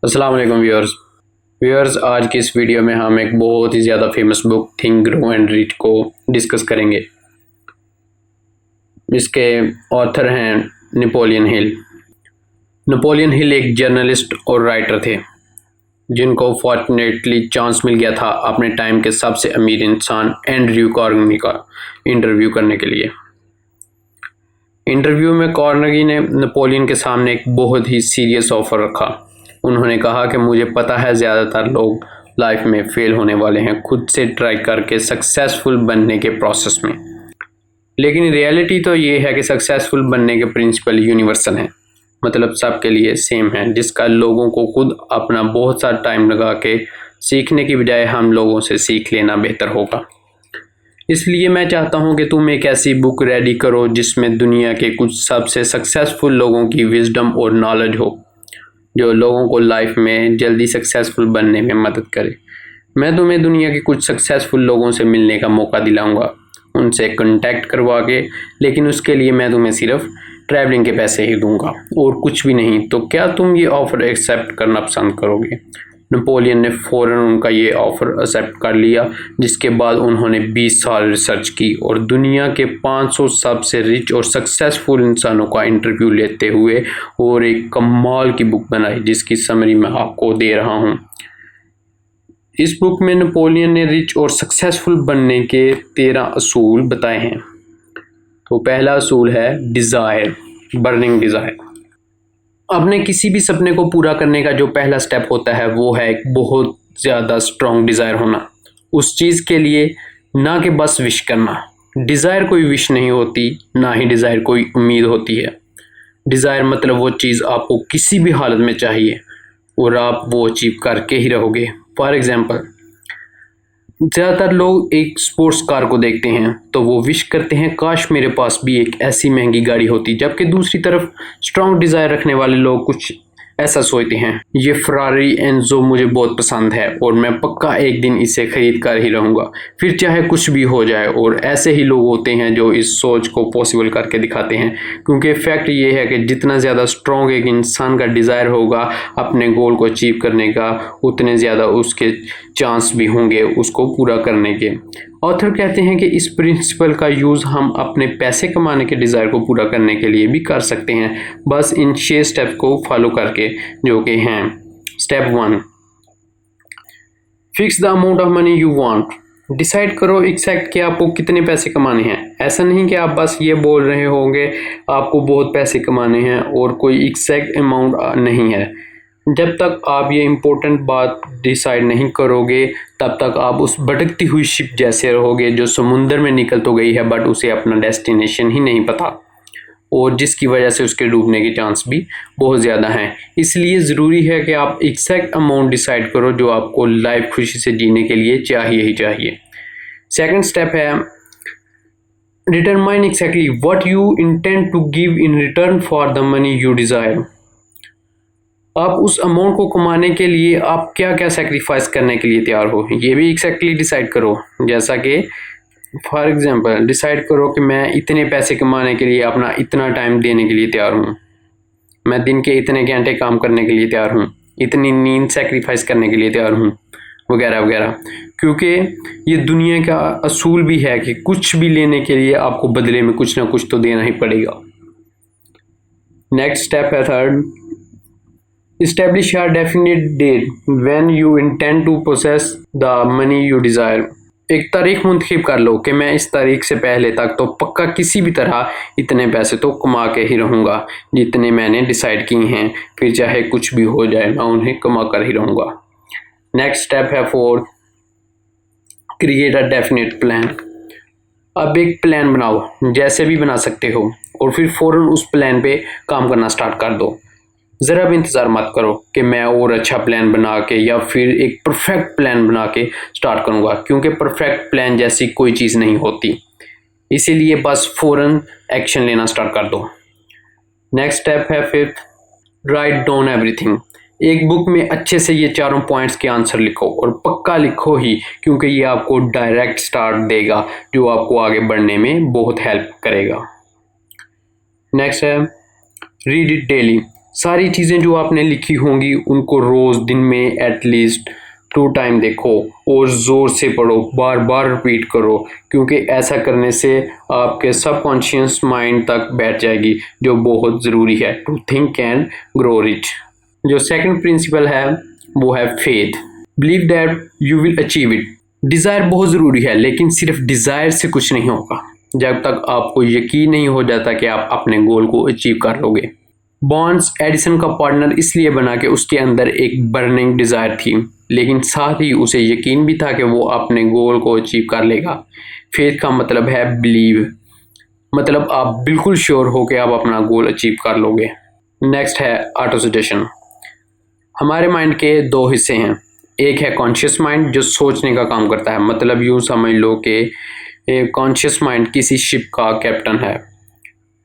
अस्सलाम वालेकुम व्यूअर्स आज की इस वीडियो में हम एक बहुत ही ज़्यादा famous book think grow and reach को डिस्कस करेंगे। इसके ऑथर हैं नेपोलियन हिल। नेपोलियन हिल एक जर्नलिस्ट और राइटर थे जिनको फॉर्चुनेटली चांस मिल गया था अपने टाइम के सबसे अमीर इंसान एंड्रयू कार्नेगी का इंटरव्यू करने के लिए। इंटरव्यू में कार्नेगी ने नेपोलियन के सामने एक बहुत ही सीरियस ऑफर रखा। उन्होंने कहा कि मुझे पता है ज़्यादातर लोग लाइफ में फेल होने वाले हैं खुद से ट्राई करके सक्सेसफुल बनने के प्रोसेस में, लेकिन रियलिटी तो ये है कि सक्सेसफुल बनने के प्रिंसिपल यूनिवर्सल हैं, मतलब सबके लिए सेम है, जिसका लोगों को खुद अपना बहुत सा टाइम लगा के सीखने की बजाय हम लोगों से सीख लेना बेहतर होगा। इसलिए मैं चाहता हूँ कि तुम एक ऐसी बुक रेडी करो जिसमें दुनिया के कुछ सबसे सक्सेसफुल लोगों की विजडम और नॉलेज हो, जो लोगों को लाइफ में जल्दी सक्सेसफुल बनने में मदद करे। मैं तुम्हें दुनिया के कुछ सक्सेसफुल लोगों से मिलने का मौका दिलाऊंगा, उनसे कांटेक्ट करवा के, लेकिन उसके लिए मैं तुम्हें सिर्फ ट्रैवलिंग के पैसे ही दूंगा और कुछ भी नहीं। तो क्या तुम ये ऑफ़र एक्सेप्ट करना पसंद करोगे? नेपोलियन ने फ़ौरन उनका ये ऑफ़र एक्सेप्ट कर लिया, जिसके बाद उन्होंने 20 साल रिसर्च की और दुनिया के 500 सबसे रिच और सक्सेसफुल इंसानों का इंटरव्यू लेते हुए और एक कमाल की बुक बनाई, जिसकी समरी मैं आपको दे रहा हूँ। इस बुक में नेपोलियन ने रिच और सक्सेसफुल बनने के 13 असूल बताए हैं। तो पहला असूल है डिज़ायर, बर्निंग डिज़ायर। अपने किसी भी सपने को पूरा करने का जो पहला स्टेप होता है वो है एक बहुत ज़्यादा स्ट्रॉन्ग डिज़ायर होना उस चीज़ के लिए, ना कि बस विश करना। डिज़ायर कोई विश नहीं होती, ना ही डिज़ायर कोई उम्मीद होती है। डिज़ायर मतलब वो चीज़ आपको किसी भी हालत में चाहिए और आप वो अचीव करके ही रहोगे। फॉर एग्ज़ाम्पल, ज़्यादातर लोग एक स्पोर्ट्स कार को देखते हैं तो वो विश करते हैं काश मेरे पास भी एक ऐसी महंगी गाड़ी होती, जबकि दूसरी तरफ स्ट्रॉन्ग डिज़ायर रखने वाले लोग कुछ ऐसा सोचते हैं, ये फरारी एंजो मुझे बहुत पसंद है और मैं पक्का एक दिन इसे खरीद कर ही रहूँगा, फिर चाहे कुछ भी हो जाए। और ऐसे ही लोग होते हैं जो इस सोच को पॉसिबल करके दिखाते हैं, क्योंकि फैक्ट ये है कि जितना ज़्यादा स्ट्रॉन्ग एक इंसान का डिज़ायर होगा अपने गोल को अचीव करने का, उतने ज़्यादा उसके चांस भी होंगे उसको पूरा करने के। ऑथर कहते हैं कि इस प्रिंसिपल का यूज़ हम अपने पैसे कमाने के डिज़ायर को पूरा करने के लिए भी कर सकते हैं, बस इन 6 स्टेप को फॉलो करके, जो कि हैं। Step 1, fix the amount of money you want. Decide करो एग्जैक्ट कि आपको कितने पैसे कमाने हैं। ऐसा नहीं कि आप बस ये बोल रहे होंगे आपको बहुत पैसे कमाने हैं और कोई एग्जैक्ट अमाउंट नहीं है। जब तक आप ये इम्पोर्टेंट बात डिसाइड नहीं करोगे तब तक आप उस भटकती हुई शिप जैसे रहोगे जो समुंदर में निकल तो गई है बट उसे अपना डेस्टिनेशन ही नहीं पता, और जिसकी वजह से उसके डूबने के चांस भी बहुत ज़्यादा हैं। इसलिए ज़रूरी है कि आप एग्जैक्ट अमाउंट डिसाइड करो जो आपको लाइफ खुशी से जीने के लिए चाहिए ही चाहिए। सेकंड स्टेप है determine exactly what you intend to give in return for the money you desire. आप उस अमाउंट को कमाने के लिए आप क्या क्या सेक्रीफाइस करने के लिए तैयार हो, ये भी एक्जैक्टली डिसाइड करो। जैसा कि फॉर एग्जांपल डिसाइड करो कि मैं इतने पैसे कमाने के लिए अपना इतना टाइम देने के लिए तैयार हूँ, मैं दिन के इतने घंटे काम करने के लिए तैयार हूँ, इतनी नींद सेक्रीफाइस करने के लिए तैयार हूँ, वगैरह वगैरह। क्योंकि ये दुनिया का असूल भी है कि कुछ भी लेने के लिए आपको बदले में कुछ ना कुछ तो देना ही पड़ेगा। नेक्स्ट स्टेप है third, establish a definite date when you intend to possess the money you desire। एक तारीख मुंतखब कर लो कि मैं इस तारीख से पहले तक तो पक्का किसी भी तरह इतने पैसे तो कमा के ही रहूँगा जितने मैंने डिसाइड किए हैं, फिर चाहे कुछ भी हो जाए मैं उन्हें कमा कर ही रहूँगा। नेक्स्ट स्टेप है fourth, create a definite plan. अब एक प्लान बनाओ, जैसे भी बना सकते हो, और फिर फ़ौरन उस प्लान पे काम करना स्टार्ट कर दो। ज़रा भी इंतज़ार मत करो कि मैं और अच्छा प्लान बना के या फिर एक परफेक्ट प्लान बना के स्टार्ट करूँगा, क्योंकि परफेक्ट प्लान जैसी कोई चीज़ नहीं होती। इसीलिए बस फ़ौरन एक्शन लेना स्टार्ट कर दो। नेक्स्ट स्टेप है फिफ्थ, राइट डाउन एवरीथिंग। एक बुक में अच्छे से ये चारों पॉइंट्स के आंसर लिखो, और पक्का लिखो ही, क्योंकि ये आपको डायरेक्ट स्टार्ट देगा जो आपको आगे बढ़ने में बहुत हेल्प करेगा। नेक्स्ट है रीड इट डेली। सारी चीज़ें जो आपने लिखी होंगी उनको रोज़ दिन में एटलीस्ट 2 टाइम देखो और ज़ोर से पढ़ो, बार बार रिपीट करो, क्योंकि ऐसा करने से आपके सबकॉन्शियस माइंड तक बैठ जाएगी, जो बहुत ज़रूरी है to think and grow rich. जो सेकंड प्रिंसिपल है वो है faith. Believe that you will achieve it. Desire बहुत ज़रूरी है, लेकिन सिर्फ डिज़ायर से कुछ नहीं होगा जब तक आपको यकीन नहीं हो जाता कि आप अपने गोल को अचीव कर लोगे। बॉन्ड्स एडिसन का पार्टनर इसलिए बना कि उसके अंदर एक बर्निंग डिज़ायर थी, लेकिन साथ ही उसे यकीन भी था कि वो अपने गोल को अचीव कर लेगा। फेथ का मतलब है बिलीव, मतलब आप बिल्कुल श्योर हो कि आप अपना गोल अचीव कर लोगे। नेक्स्ट है ऑटो सजेशन। हमारे माइंड के 2 हिस्से हैं। एक है कॉन्शियस माइंड जो सोचने का काम करता है, मतलब यूँ समझ लो कि कॉन्शियस माइंड किसी शिप का कैप्टन है,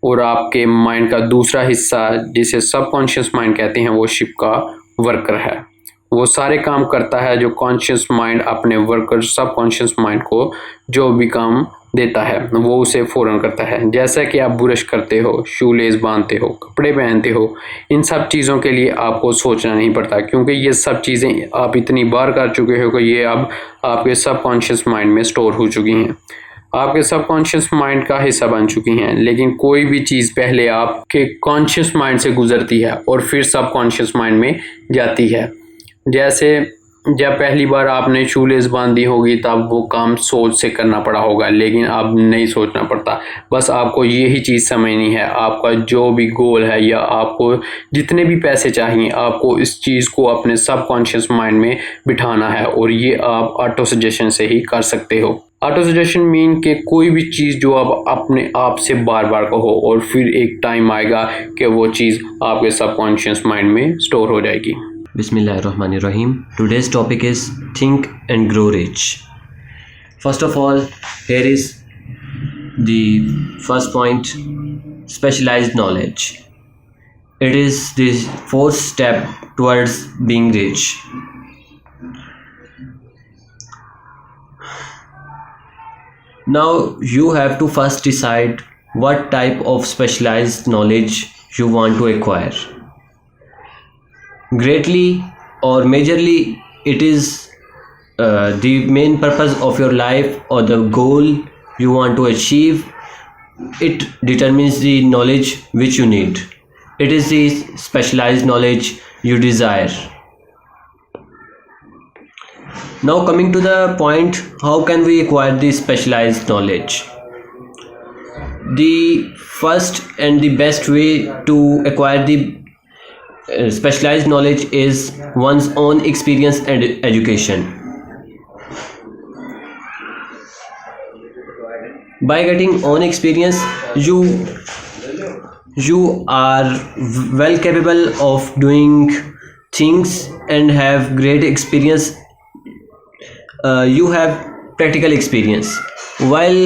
और आपके माइंड का दूसरा हिस्सा जिसे सबकॉन्शियस माइंड कहते हैं वो शिप का वर्कर है। वो सारे काम करता है जो कॉन्शियस माइंड अपने वर्कर सबकॉन्शियस माइंड को जो भी काम देता है वो उसे फ़ौरन करता है। जैसा कि आप ब्रश करते हो, शूलेस बांधते हो, कपड़े पहनते हो, इन सब चीज़ों के लिए आपको सोचना नहीं पड़ता, क्योंकि ये सब चीज़ें आप इतनी बार कर चुके हो कि ये अब आपके सबकॉन्शियस माइंड में स्टोर हो चुकी हैं, आपके सबकॉन्शियस माइंड का हिस्सा बन चुकी हैं। लेकिन कोई भी चीज़ पहले आपके कॉन्शियस माइंड से गुजरती है और फिर सबकॉन्शियस माइंड में जाती है। जैसे जब पहली बार आपने शूलेस बांधी होगी तब वो काम सोच से करना पड़ा होगा, लेकिन अब नहीं सोचना पड़ता, बस आपको यही चीज़ समझनी है। आपका जो भी गोल है या आपको जितने भी पैसे चाहिए, आपको इस चीज़ को अपने सबकॉन्शियस माइंड में बिठाना है, और ये आप ऑटो सजेशन से ही कर सकते हो। ऑटो सजेशन मीन कि कोई भी चीज़ जो आप अपने आप से बार बार कहो और फिर एक टाइम आएगा कि वो चीज़ आपके सबकॉन्शियस माइंड में स्टोर हो जाएगी। Bismillahirrahmanirrahim. Today's topic is think and grow rich. First of all, here is the first point: specialized knowledge. It is the fourth step towards being rich. Now you have to first decide what type of specialized knowledge you want to acquire. Greatly or majorly, it is the main purpose of your life or the goal you want to achieve. It determines the knowledge which you need. It is the specialized knowledge you desire. Now coming to the point, how can we acquire the specialized knowledge? The first and the best way to acquire the specialized knowledge is one's own experience and education. By getting own experience, you are well capable of doing things and have great experience. You have practical experience, while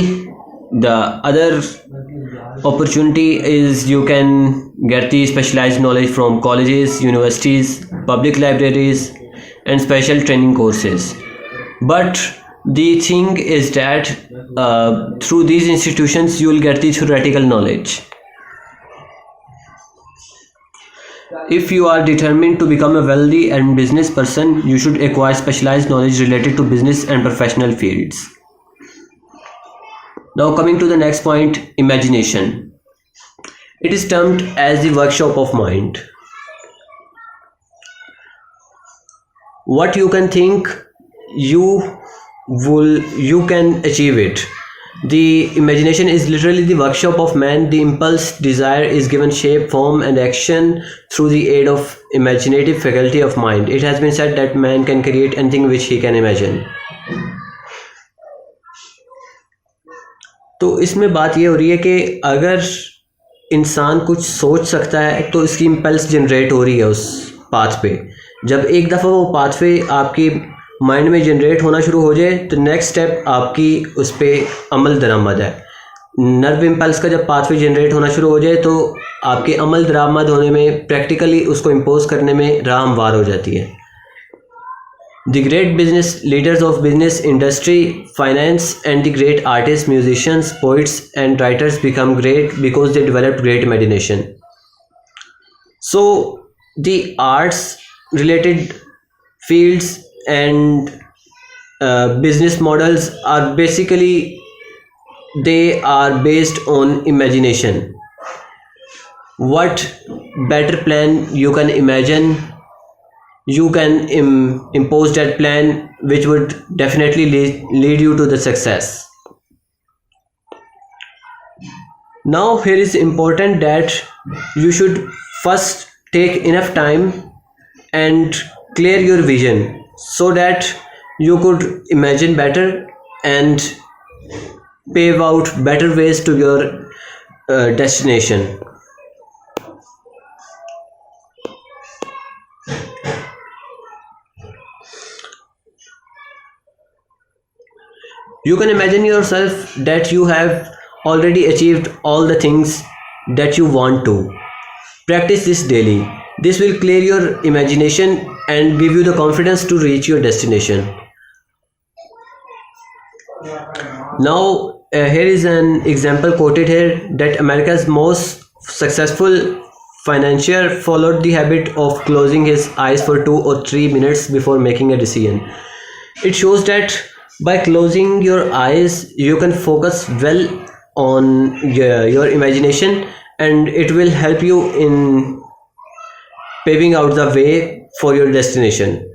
the other opportunity is you can get the specialized knowledge from colleges, universities, public libraries and special training courses. But the thing is that through these institutions you will get the theoretical knowledge. If you are determined to become a wealthy and business person, you should acquire specialized knowledge related to business and professional fields. Now coming to the next point, imagination. It is termed as the workshop of mind. What you can think, you can achieve it. The imagination is literally the workshop of man. The impulse, desire is given shape, form and action through the aid of imaginative faculty of mind. It has been said that man can create anything which he can imagine. तो इसमें बात ये हो रही है कि अगर इंसान कुछ सोच सकता है तो इसकी इम्पल्स जनरेट हो रही है उस पाथ पे। जब एक दफ़ा वो पाथ पे आपकी माइंड में जनरेट होना शुरू हो जाए तो नेक्स्ट स्टेप आपकी उस पर अमल दरामद है। नर्व इम्पल्स का जब पाथ पे जनरेट होना शुरू हो जाए तो आपके अमल दरामद होने में, प्रैक्टिकली उसको इम्पोज करने में राह हमवार हो जाती है। The great business leaders of business, industry, finance and the great artists, musicians, poets and writers become great because they developed great imagination. So the arts related fields and business models are basically, they are based on imagination. What better plan you can imagine, you can impose that plan, which would definitely lead you to the success. Now here is important that you should first take enough time and clear your vision, so that you could imagine better and pave out better ways to your destination. You can imagine yourself that you have already achieved all the things that you want to. Practice this daily. This will clear your imagination and give you the confidence to reach your destination. Now, here is an example quoted here, that America's most successful financier followed the habit of closing his eyes for 2 or 3 minutes before making a decision. It shows that by closing your eyes, you can focus well on your imagination, and it will help you in paving out the way for your destination.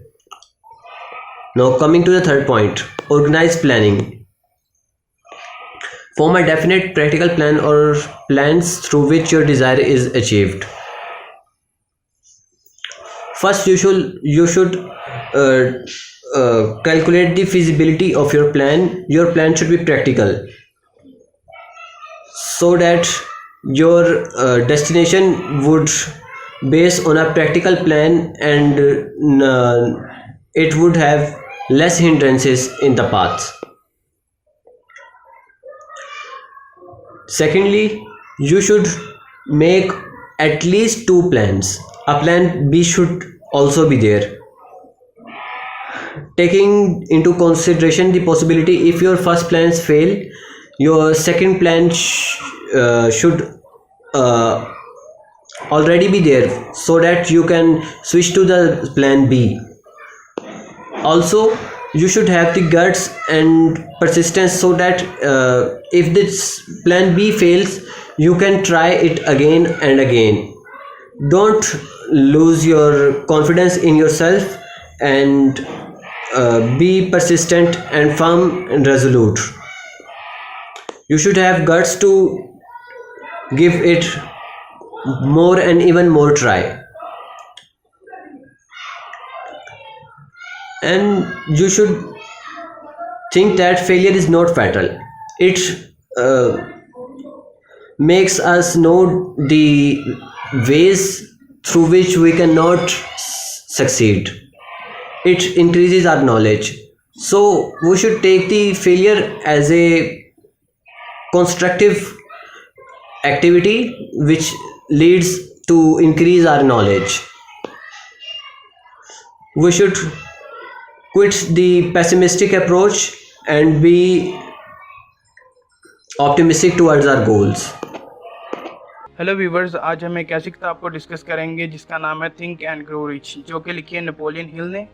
Now, coming to the third point, organized planning. Form a definite practical plan or plans through which your desire is achieved. First, you should calculate the feasibility of your plan. Your plan should be practical, so that your destination would base on a practical plan, and it would have less hindrances in the path. Secondly, you should make at least 2 plans. A plan B should also be there, taking into consideration the possibility if your first plans fail, your second plan should already be there, so that you can switch to the plan B. Also, you should have the guts and persistence, so that if this plan B fails, you can try it again and again. Don't lose your confidence in yourself, and be persistent and firm and resolute. You should have guts to give it more and even more try. And you should think that failure is not fatal. It makes us know the ways through which we cannot succeed. It increases our knowledge. So we should take the failure as a constructive activity which leads to increase our knowledge. We should quit the pessimistic approach and be optimistic towards our goals. Hello viewers, आज हम एक ऐसी किताब को discuss करेंगे जिसका नाम है थिंक एंड ग्रो रिच, जो कि लिखी है नेपोलियन हिल ने।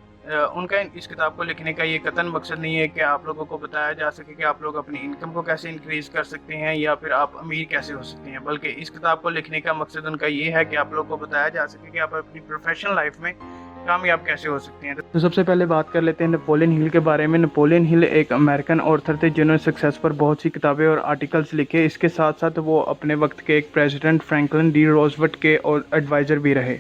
उनका इस किताब को लिखने का ये कतन मकसद नहीं है कि आप लोगों को बताया जा सके कि आप लोग अपनी इनकम को कैसे इंक्रीज़ कर सकते हैं या फिर आप अमीर कैसे हो सकते हैं, बल्कि इस किताब को लिखने का मकसद उनका ये है कि आप लोगों को बताया जा सके कि आप अपनी प्रोफेशनल लाइफ में कामयाब कैसे हो सकते हैं। तो सबसे पहले बात कर लेते हैं नेपोलियन हिल के बारे में। नेपोलियन हिल एक अमेरिकन ऑथर थे जिन्होंने सक्सेस पर बहुत सी किताबें और आर्टिकल्स लिखे। इसके साथ साथ वो अपने वक्त के एक प्रेसिडेंट फ्रैंकलिन डी रोजवेल्ट के और एडवाइज़र भी रहे।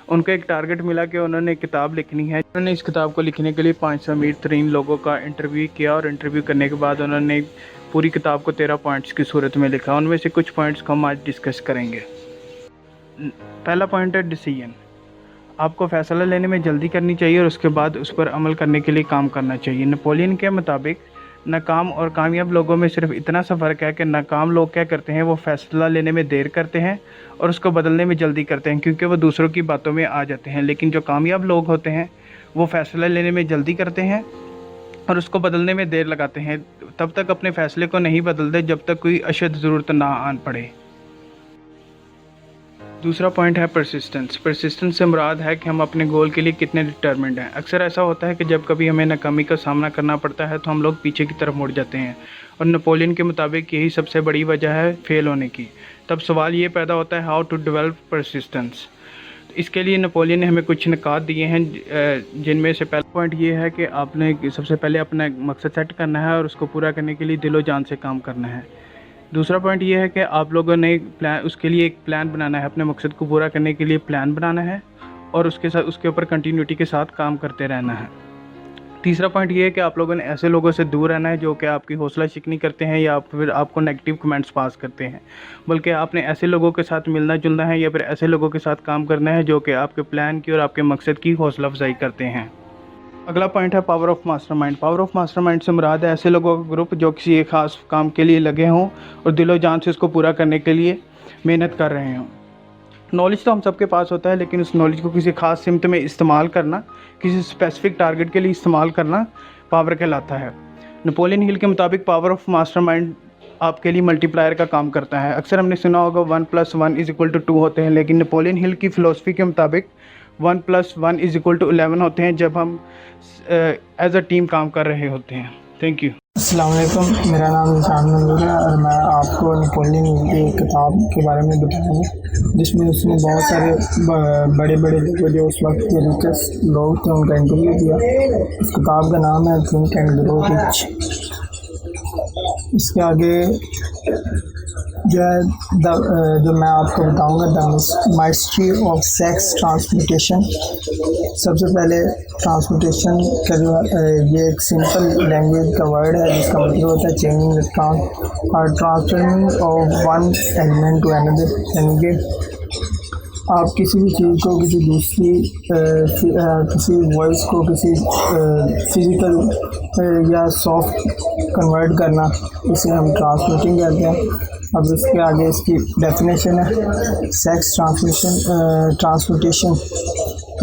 उनको एक टारगेट मिला कि उन्होंने किताब लिखनी है। उन्होंने इस किताब को लिखने के लिए 500 अमीर तरीन लोगों का इंटरव्यू किया, और इंटरव्यू करने के बाद उन्होंने पूरी किताब को 13 पॉइंट्स की सूरत में लिखा। उनमें से कुछ पॉइंट्स को हम आज डिस्कस करेंगे। पहला पॉइंट है डिसीजन। आपको फ़ैसला लेने में जल्दी करनी चाहिए और उसके बाद उस पर अमल करने के लिए काम करना चाहिए। नेपोलियन के मुताबिक नाकाम और कामयाब लोगों में सिर्फ इतना सा फ़र्क है कि नाकाम लोग क्या करते हैं, वो फ़ैसला लेने में देर करते हैं और उसको बदलने में जल्दी करते हैं, क्योंकि वो दूसरों की बातों में आ जाते हैं। लेकिन जो कामयाब लोग होते हैं वो फ़ैसला लेने में जल्दी करते हैं और उसको बदलने में देर लगाते हैं। तब तक अपने फ़ैसले को नहीं बदलते जब तक कोई अशद ज़रूरत ना आन पड़े। दूसरा पॉइंट है परसिस्टेंस। परसिस्टेंस से मुराद है कि हम अपने गोल के लिए कितने डिटर्मिन्ड हैं। अक्सर ऐसा होता है कि जब कभी हमें नाकामी का सामना करना पड़ता है तो हम लोग पीछे की तरफ मुड़ जाते हैं, और नेपोलियन के मुताबिक यही सबसे बड़ी वजह है फेल होने की। तब सवाल ये पैदा होता है, हाउ टू डेवलप परसिस्टेंस। इसके लिए नेपोलियन ने हमें कुछ निकात दिए हैं, जिनमें से पहला पॉइंट ये है कि आपने सबसे पहले अपना मकसद सेट करना है और उसको पूरा करने के लिए दिलो जान से काम करना है। दूसरा पॉइंट ये है कि आप लोगों ने उसके लिए एक प्लान बनाना है, अपने मकसद को पूरा करने के लिए प्लान बनाना है और उसके ऊपर कंटिन्यूटी के साथ काम करते रहना है। तीसरा पॉइंट ये है कि आप लोगों ने ऐसे लोगों से दूर रहना है जो कि आपकी हौसला शिकनी करते हैं या फिर आपको नेगेटिव कमेंट्स पास करते हैं, बल्कि आपने ऐसे लोगों के साथ मिलना जुलना है या फिर ऐसे लोगों के साथ काम करना है जो कि आपके प्लान की और आपके मकसद की हौसला अफजाई करते हैं। अगला पॉइंट है power of mastermind. Power of mastermind से मुराद है ऐसे लोगों का ग्रुप जो किसी एक खास काम के लिए लगे हों और दिलो जान से उसको पूरा करने के लिए मेहनत कर रहे हों। नॉलेज तो हम सबके पास होता है, लेकिन उस नॉलेज को किसी खास सिमत में इस्तेमाल करना, किसी स्पेसिफिक टारगेट के लिए इस्तेमाल करना पावर कहलाता है। नेपोलियन हिल के मुताबिक पावर ऑफ मास्टरमाइंड आपके लिए मल्टीप्लायर का काम करता है। अक्सर हमने सुना होगा 1 + 1 = 2 होते हैं, लेकिन नेपोलियन हिल की फ़िलासफ़ी के मुताबिक 1 + 1 = 11 होते हैं जब हम एज अ टीम काम कर रहे होते हैं। Thank you. अस्सलाम वालेकुम, मेरा नाम निशान मंजूर है और मैं आपको नेपोलियन हिल की एक किताब के बारे में बताऊँगा, जिसमें उसने बहुत सारे बड़े बड़े लोग जो उस वक्त के रिचेस्ट लोग थे उनका इंटरव्यू दिया। इस किताब का नाम है थिंक एंड ग्रो रिच। इसके आगे जो मैं आपको बताऊंगा द माइस्ट्री ऑफ सेक्स ट्रांसमिटेशन। सबसे पहले ट्रांसमिटेशन का जो ये एक सिंपल लैंग्वेज का वर्ड है जिसका मतलब होता है changing the transferring of one element to another, यानी कि आप किसी भी चीज़ को किसी दूसरी किसी वॉइस को किसी फिज़िकल या सॉफ्ट कन्वर्ट करना, इसे हम ट्रांसमिटिंग कहते हैं। अब इसके आगे इसकी डेफिनेशन है, sex transmutation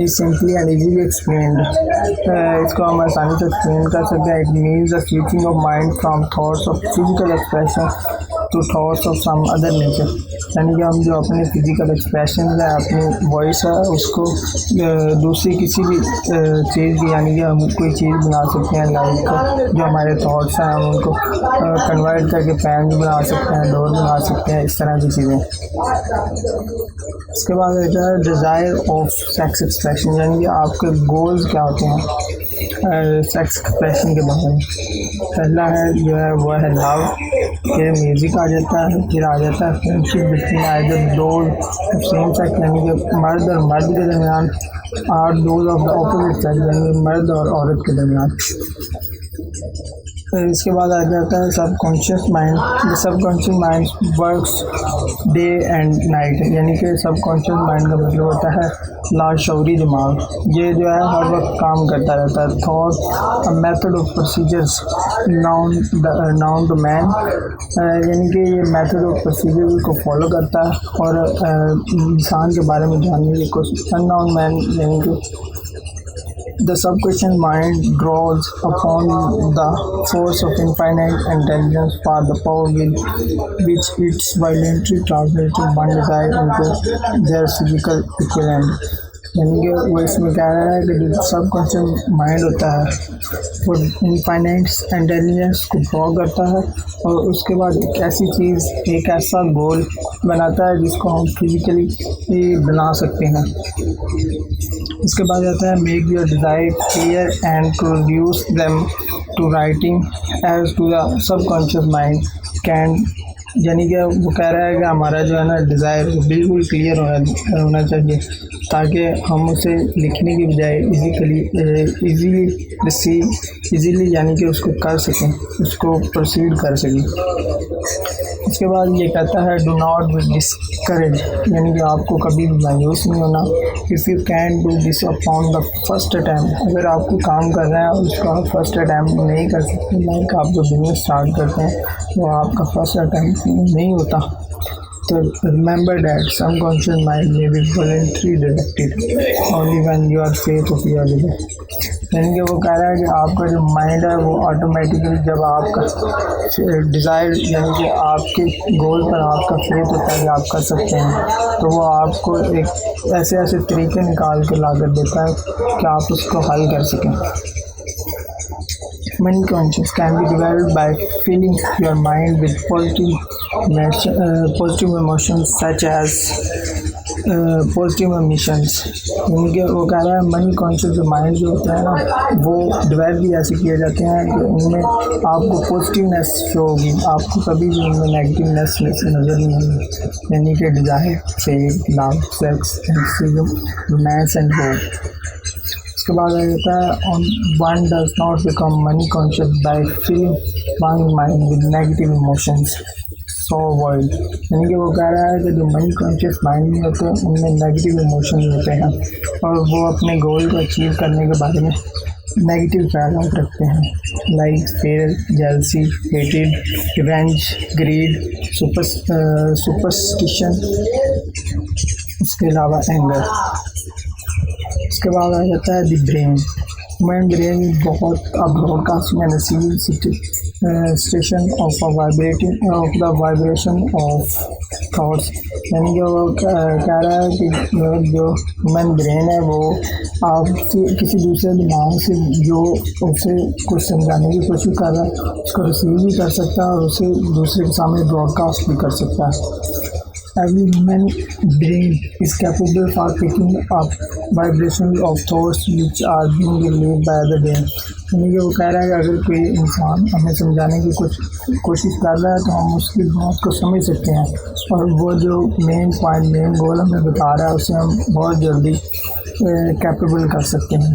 is simply and easily explained. इसको हम आसानी से एक्सप्लेन कर सकते हैं। It means the switching of mind from thoughts of physical expression to thoughts of some other nature, यानी कि हम जो अपने फिजिकल एक्सप्रेशन है, अपनी वॉइस है, उसको दूसरी किसी भी चीज़ की, यानी कि हम कोई चीज़ बना सकते हैं, लाइक जो हमारे थॉट्स हैं हम उनको कन्वर्ट करके पैन बना सकते हैं, डोर बना सकते हैं, इस तरह की चीज़ें। इसके बाद रहता है डिज़ायर ऑफ सेक्स एक्सप्रेशन, यानी कि आपके गोल्स क्या होते हैं सेक्स एक्सप्रेशन के बारे में। पहला है जो है वो है लव, फिर म्यूज़िक आ जाता है, फिर आ जाता है फ्रेंडशिप बिटवीन आइदर दो सेम सेक्स, यानी कि मर्द और मर्द के दरमियान, और those of the opposite sex, यानी कि मर्द और औरत के दरमियान। फिर इसके बाद आ जाता है subconscious mind. The subconscious mind works day and night, यानी कि सबकॉन्शियस माइंड का मतलब होता है लाशऊरी दिमाग। ये जो है हर वक्त काम करता रहता है। Thought a method of procedures known to man, यानी कि ये मेथड ऑफ प्रोसीजर को फॉलो करता है और इंसान के बारे में जानने की कोशिश। अननोन मैन, यानी कि the subconscious mind draws upon the force of infinite intelligence for the power will which its violently translating one desire into their physical equivalent, यानी कि वो इसमें कह रहा है कि जो सबकॉन्शियस माइंड होता है वो इनफाइनाइट इंटेलिजेंस को ड्रॉ करता है और उसके बाद एक ऐसी चीज़, एक ऐसा गोल बनाता है जिसको हम फिजिकली बना सकते हैं। इसके बाद आता है make your desire clear and to reduce them to writing as to the subconscious mind can, यानी कि वो कह रहा है कि हमारा जो है ना डिज़ायर बिल्कुल क्लियर होना चाहिए ताकि हम उसे लिखने की बजाय इजीली यानी कि उसको कर सकें, उसको प्रोसीड कर सकें। इसके बाद ये कहता है डू नॉट बी डिस्करेज, यानी कि आपको कभी भी मायूस नहीं होना। If you can do this upon the first attempt, अगर आपको काम कर रहे हैं और उसको आप फर्स्ट अटैम्प्ट नहीं कर सकते, लाइक आप जो बिजनेस स्टार्ट करते हैं वो आपका फर्स्ट अटैम्प्ट नहीं होता, तो remember that subconscious mind may be voluntarily directed only when you are faith of your leader. यानी कि वो कह रहा है कि आपका जो माइंड है वो ऑटोमेटिकली जब आपका डिज़ायर यानी कि आपके गोल पर आपका फेथ होता है कि आप कर सकते हैं, तो वो आपको एक ऐसे तरीके निकाल के ला कर देता है कि आप उसको हल कर सकें. Money conscious can be developed by filling your mind with positive emotions such as positive emissions. यानी कि वो कह रहा है मनी कॉन्शियस जो माइंड जो होता है ना वो डेवलप भी ऐसे किए जाते हैं कि उनमें आपको पॉजिटिवनेस शो होगी, आपको कभी भी उनमें नेगेटिवनेस नज़र नहीं आएगी. यानी कि desire, faith, love, sex, romance and hope. उसके बाद आ जाता है one does not become money conscious by filling one mind with negative emotions so world. यानी कि वो कह रहा है कि जो मनी कॉन्शियस माइंड में होते हैं उनमें नेगेटिव इमोशन होते हैं और वो अपने गोल को अचीव करने के बारे में नेगेटिव ख्यालात रखते हैं, लाइक फेयर, जेलसी, हेटेड, रिवेंज, ग्रीड, सुपरस्टिशन, उसके अलावा एंगर. उसके बाद आ जाता है द ब्रेन. ह्यूमन ब्रेन बहुत broadcasting and receiving station of the vibration of thoughts. यानी कि वो कह रहा है कि जो ह्यूमन ब्रेन है वो आप किसी दूसरे दिमाग से जो उसे कुछ समझाने की कोशिश कर रहा है उसको रिसीव भी कर सकता है और उसे दूसरे के सामने ब्रॉडकास्ट भी कर सकता है. Every human brain is capable for picking up vibrations of thoughts which are being relayed by the brain. यानी कि वो कह रहा है कि अगर कोई इंसान हमें समझाने की कुछ कोशिश कर रहा है तो हम उसकी बात को समझ सकते हैं और वो जो मेन पॉइंट, मेन गोल हमें बता रहा है उसे हम बहुत जल्दी कैपेबल कर सकते हैं.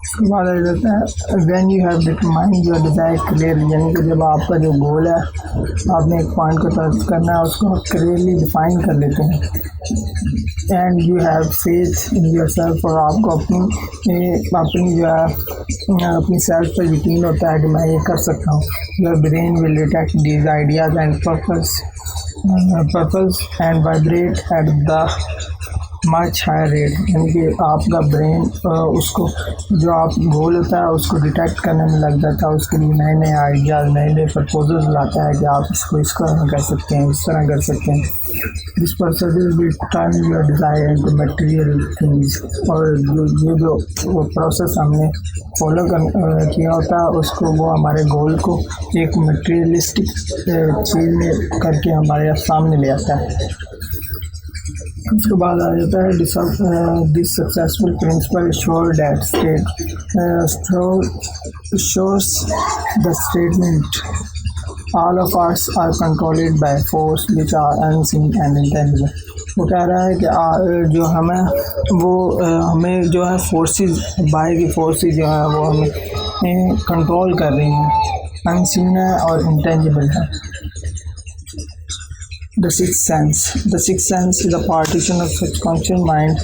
उसके बाद आ जाता है when you have determined your desire clearly. यानी कि जब आपका जो गोल है आपने एक पॉइंट को तरफ करना है उसको आप क्लियरली डिफाइन कर लेते हैं. And you have faith in your self. और आपको अपनी जो है अपनी सेल्फ पर यकीन होता है कि मैं ये कर सकता हूँ. Your brain will detect these ideas and purpose and vibrate at the much higher rate. यानी कि आपका ब्रेन उसको जो आप गोल होता है उसको डिटेक्ट करने में लग जाता है, उसके लिए नए नए आइडियाज़, नए नए प्रपोजल्स लाता है कि आप इसको इस तरह कर सकते हैं, इस तरह कर सकते हैं. This process will turn your desire into material things. और जो वो प्रोसेस हमने फॉलो किया होता है उसको वो हमारे गोल को एक मटेरियलिस्टिक चीज़ में करके हमारे सामने ले आता है. उसके बाद आ जाता है this successful principle sure that shows the statement all of us are controlled by force which are unseen and intangible. वो कह रहा है कि जो हमें जो है फोर्सेस, बाहर की फोर्सेस जो है वो हमें कंट्रोल कर रही हैं, अनसीन है और इंटेंजिबल है. The sixth sense. The sixth sense is a partition of subconscious mind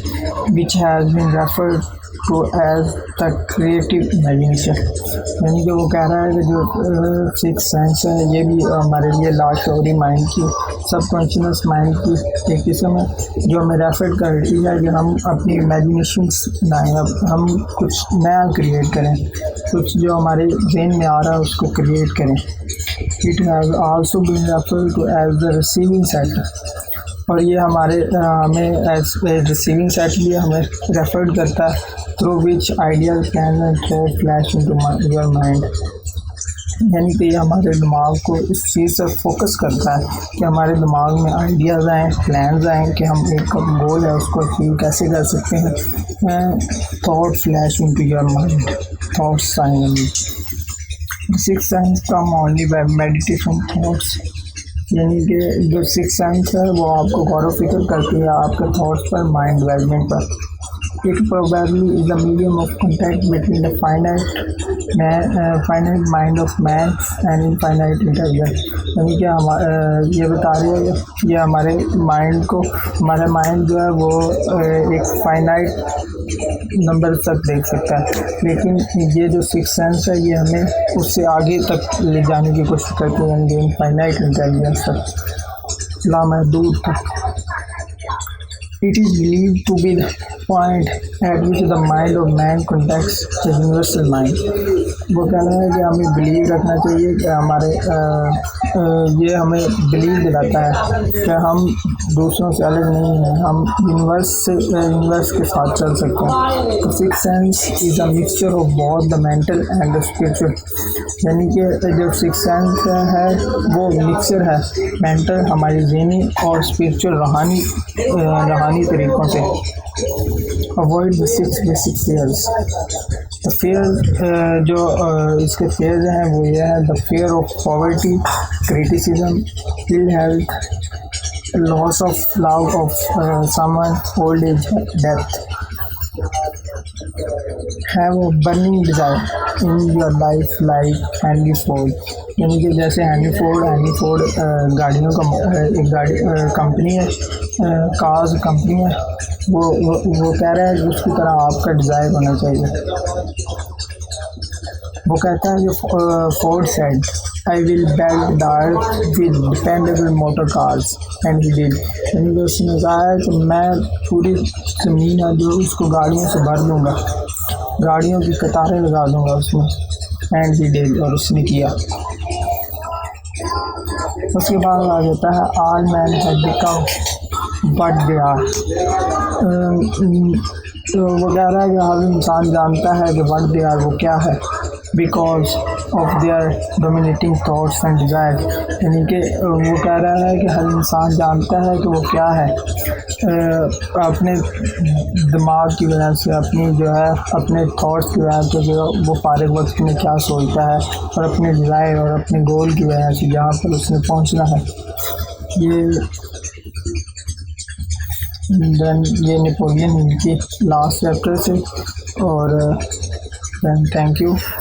which has been referred to as the creative imagination. यानी कि वो कह रहा है कि जो सिक्स सेंस है ये भी हमारे लिए लाशऊरी माइंड की, सबकॉन्शियस माइंड की एक किस्म है जो हमें रेफर करती है कि हम अपनी इमेजिनेशंस बनाएं, हम कुछ नया क्रिएट करें, कुछ जो हमारे ब्रेन में आ रहा है उसको क्रिएट करें. It has also been referred to as the receiving set. और ये हमें एज रिसीविंग सेट भी हमें रेफर्ड करता है through which ideas can and thought flash into your mind. यानी कि ये हमारे दिमाग को इस चीज़ से फोकस करता है कि हमारे दिमाग में आइडियाज़ आएँ, प्लान्स आएँ कि हम एक गोल है उसको अचीव कैसे कर सकते हैं. Thought flash into your mind, thoughts आएंगे. Six sense come only by meditation thoughts. यानी कि जो सिक्स सेंस है वो आपको गौर व फिक्र करती है आपके थॉट्स पर, माइंड डेवलपमेंट पर. It probably is a medium of contact between the finite mind of man and infinite intelligence. यानी कि ये बता रही है ये हमारे माइंड जो है वो एक फाइनाइट नंबर तक देख सकता है, लेकिन ये जो सिक्स सेंस है ये हमें उससे आगे तक ले जाने की कोशिश करती है, यानी इनफाइनाइट इंटेलिजेंस तक, लामहदूद तक। It is believed to be the point at which the mind of man contacts the universal mind. वो कहना है कि हमें बिलीव रखना चाहिए कि ये हमें बिलीव दिलाता है कि हम दूसरों से अलग नहीं हैं, हम यूनिवर्स के साथ चल सकते हैं। The sixth sense is a mixture of both the mental and the spiritual. यानी कि जो सिक्स सेंस है वो मिक्सचर है मेंटल हमारी ज़हनी और स्पिरिचुअल रूहानी तरीक़ों से। Avoid the six basic fears. The fear जो इसके फेयर्स हैं वो ये है, the fear of poverty, criticism, ill health, loss of love of someone, old age, death. Have a burning desire in your life like Henry Ford. यानी कि जैसे Henry Ford गाड़ियों का एक गाड़ी कंपनी है, कार्स कंपनी है, वो कह रहा है कि उसकी तरह आपका डिज़ायर होना चाहिए। वो कहता है कि Ford said I will belt the earth with dependable motor cars and he did. यानी कि उसने कहा है कि मैं पूरी ज़मीन है जो उसको गाड़ियों से भर दूँगा, गाड़ियों की कतारें लगा दूँगा उसमें, एंड ही डिड, और उसने किया। उसके बाद आ जाता है all man have become what they are. तो वो कह रहा है कि हर इंसान जानता है कि व्हाट दे आर वो क्या है, because of their dominating thoughts and desire. यानी कि वो कह रहा है कि हर इंसान जानता है कि वो क्या है, अपने दिमाग की वजह से, अपनी जो है अपने थॉट्स की वजह से जो वो फारिग वक्त में क्या सोचता है, और अपने डिज़ायर और अपने गोल की वजह से जहाँ पर उसने पहुँचना है। ये नेपोलियन की लास्ट चैप्टर से, और थैंक यू।